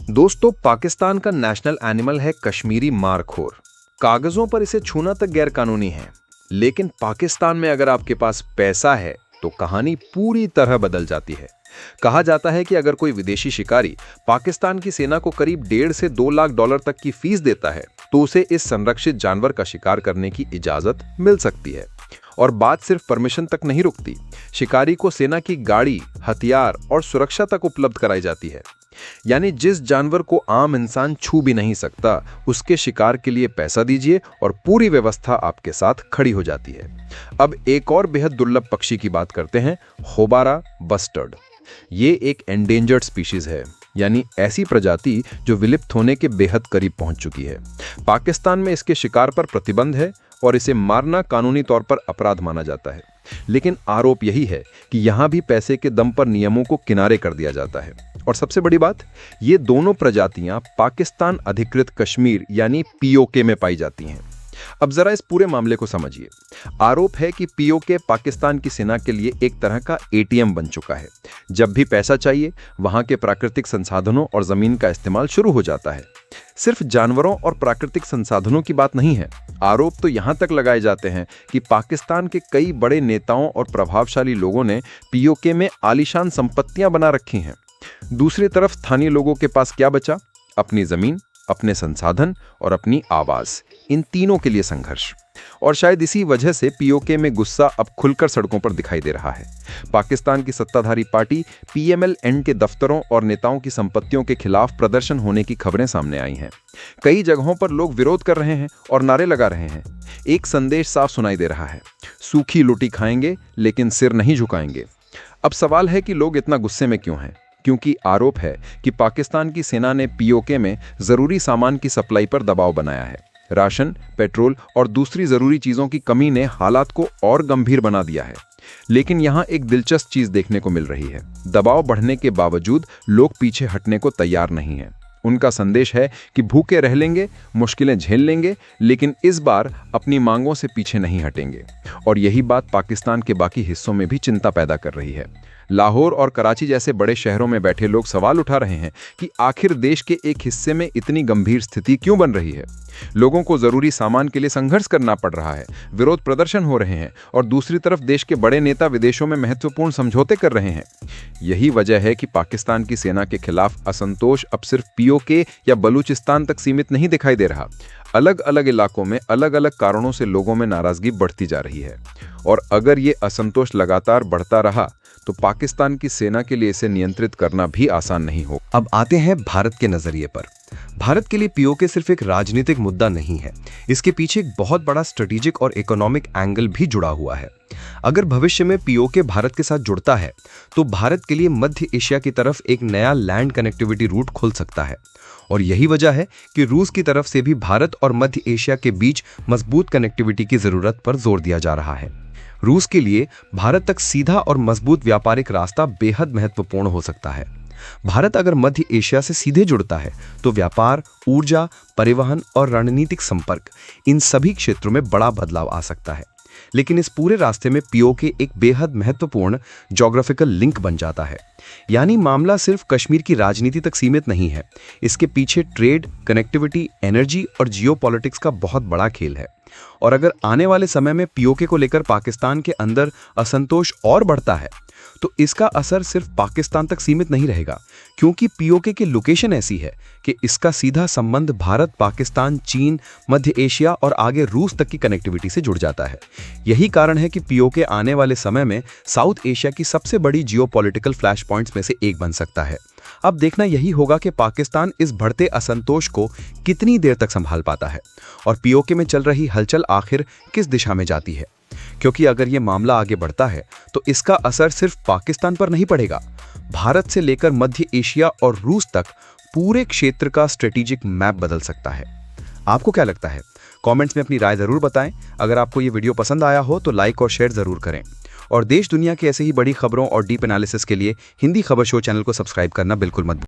दोस्तों, पाकिस्तान का national animal है कश्मीरी मारखोर। कागजों पर इसे छूना तक गैर कानूनी है, लेकिन पाकिस्तान में अगर आपके पास पैसा है तो कहानी पूरी तरह बदल जाती है। कहा जाता है कि अगर कोई विदेशी शिकारी पाकिस्तान की सेना को करीब 1.5 से 2 लाख डॉलर तक की फीस देता है तो उसे इस संरक्षित जानवर का शिकार करने की इजाजत मिल सकती है। और बात सिर्फ परमिशन तक नहीं रुकती, शिकारी को सेना की गाड़ी, हथियार और सुरक्षा तक उपलब्ध कराई जाती है। यानी जिस जानवर को आम इंसान छू भी नहीं सकता, उसके शिकार के लिए पैसा दीजिए और पूरी व्यवस्था आपके साथ खड़ी हो जाती है। अब एक और बेहद दुर्लभ पक्षी की बात करते हैं, होबारा बस्टर्ड। ये एक एंडेंजर्ड स्पीशीज है, यानी ऐसी प्रजाति जो विलुप्त होने के बेहद करीब पहुंच चुकी है। पाकिस्तान में इसके शिकार पर प्रतिबंध है और इसे मारना कानूनी तौर पर अपराध माना जाता है। लेकिन आरोप यही है कि यहां भी पैसे के दम पर नियमों को किनारे कर दिया जाता है। और सबसे बड़ी बात, ये दोनों प्रजातियां पाकिस्तान अधिकृत कश्मीर यानी पीओके में पाई जाती हैं। अब जरा इस पूरे मामले को समझिए। आरोप है कि पीओके पाकिस्तान की सेना के लिए एक तरह का एटीएम बन चुका है। जब भी पैसा चाहिए, वहां के प्राकृतिक संसाधनों और जमीन का इस्तेमाल शुरू हो जाता है। सिर्फ जानवरों और प्राकृतिक संसाधनों की बात नहीं है। आरोप तो यहां तक लगाए जाते हैं कि पाकिस्तान के कई बड़े नेताओं और प्रभावशाली लोगों ने पीओके में आलीशान संपत्तियां बना रखी हैं। दूसरी तरफ स्थानीय लोगों के पास क्या बचा? अपनी जमीन, अपने संसाधन और अपनी आवाज। इन तीनों के लिए संघर्ष। और शायद इसी वजह से पीओके में गुस्सा अब खुलकर सड़कों पर दिखाई दे रहा है। पाकिस्तान की सत्ताधारी पार्टी पीएमएल-एन के दफ्तरों और नेताओं की संपत्तियों के खिलाफ प्रदर्शन होने की खबरें सामने आई हैं। कई जगहों पर लोग विरोध कर रहे हैं और नारे लगा रहे हैं। एक संदेश साफ सुनाई दे रहा है, सूखी रोटी खाएंगे लेकिन सिर नहीं झुकाएंगे। अब सवाल है कि लोग इतना गुस्से में क्यों हैं? क्योंकि आरोप है कि पाकिस्तान की सेना ने पीओके में जरूरी सामान की सप्लाई पर दबाव बनाया है। राशन, पेट्रोल और दूसरी जरूरी चीजों की कमी ने हालात को और गंभीर बना दिया है। लेकिन यहां एक दिलचस्प चीज देखने को मिल रही है। दबाव बढ़ने के बावजूद लोग पीछे हटने को तैयार नहीं हैं। उनका संदेश है कि भूखे रह लेंगे, मुश्किलें झेल लेंगे, लेकिन इस बार अपनी मांगों से पीछे नहीं हटेंगे। और यही बात पाकिस्तान के बाकी हिस्सों में भी चिंता पैदा कर रही है। लाहौर और कराची जैसे बड़े शहरों में बैठे लोग सवाल उठा रहे हैं कि आखिर देश के एक हिस्से में इतनी गंभीर स्थिति क्यों बन रही है। लोगों को जरूरी सामान के लिए संघर्ष करना पड़ रहा है, विरोध प्रदर्शन हो रहे हैं और दूसरी तरफ देश के बड़े नेता विदेशों में महत्वपूर्ण समझौते कर रहे हैं। यही वजह है कि पाकिस्तान की सेना के खिलाफ असंतोष अब सिर्फ पीओके या बलूचिस्तान तक सीमित नहीं दिखाई दे रहा। अलग अलग इलाकों में अलग अलग कारणों से लोगों में नाराजगी बढ़ती जा रही है। और अगर ये असंतोष लगातार बढ़ता रहा तो पाकिस्तान की सेना के लिए इसे नियंत्रित करना भी आसान नहीं हो। अब आते हैं भारत के नजरिए पर। भारत के लिए पीओके सिर्फ एक राजनीतिक मुद्दा नहीं है, इसके पीछे एक बहुत बड़ा स्ट्रेटेजिक और इकोनॉमिक एंगल भी जुड़ा हुआ है। अगर भविष्य में पीओके भारत के साथ जुड़ता है तो भारत के लिए मध्य एशिया की तरफ एक नया लैंड कनेक्टिविटी रूट खुल सकता है। और यही वजह है कि रूस की तरफ से भी भारत और मध्य एशिया के बीच मजबूत कनेक्टिविटी की जरूरत पर जोर दिया जा रहा है। रूस के लिए भारत तक सीधा और मजबूत व्यापारिक रास्ता बेहद महत्वपूर्ण हो सकता है। भारत अगर मध्य एशिया से सीधे जुड़ता है तो व्यापार, ऊर्जा, परिवहन और रणनीतिक संपर्क, इन सभी क्षेत्रों में बड़ा बदलाव आ सकता है। लेकिन इस पूरे रास्ते में पीओके एक बेहद महत्वपूर्ण ज्योग्राफिकल लिंक बन जाता है। यानी मामला सिर्फ कश्मीर की राजनीति तक सीमित नहीं है, इसके पीछे ट्रेड, कनेक्टिविटी, एनर्जी और जियोपॉलिटिक्स का बहुत बड़ा खेल है। और अगर आने वाले समय में पीओके को लेकर पाकिस्तान के अंदर असंतोष और बढ़ता है तो इसका असर सिर्फ पाकिस्तान तक सीमित नहीं रहेगा, क्योंकि पीओके की लोकेशन ऐसी है कि इसका सीधा संबंध भारत, पाकिस्तान, चीन, मध्य एशिया और आगे रूस तक की कनेक्टिविटी से जुड़ जाता है। यही कारण है कि पीओके आने वाले समय में साउथ एशिया की सबसे बड़ी जियोपॉलिटिकल फ्लैश पॉइंट्स में से एक बन सकता है। अब देखना यही होगा कि पाकिस्तान इस बढ़ते असंतोष को कितनी देर तक संभाल पाता है और पीओके में चल रही हलचल आखिर किस दिशा में जाती है। क्योंकि अगर ये मामला आगे बढ़ता है तो इसका असर सिर्फ पाकिस्तान पर नहीं पड़ेगा, भारत से लेकर मध्य एशिया और रूस तक पूरे क्षेत्र का स्ट्रेटेजिक मैप बदल सकता है। आपको क्या लगता है? कमेंट्स में अपनी राय जरूर बताएं। अगर आपको ये वीडियो पसंद आया हो तो लाइक और शेयर जरूर करें। और देश दुनिया की ऐसे ही बड़ी खबरों और डीप एनालिसिस के लिए हिंदी खबर शो चैनल को सब्सक्राइब करना बिल्कुल मत भूलें।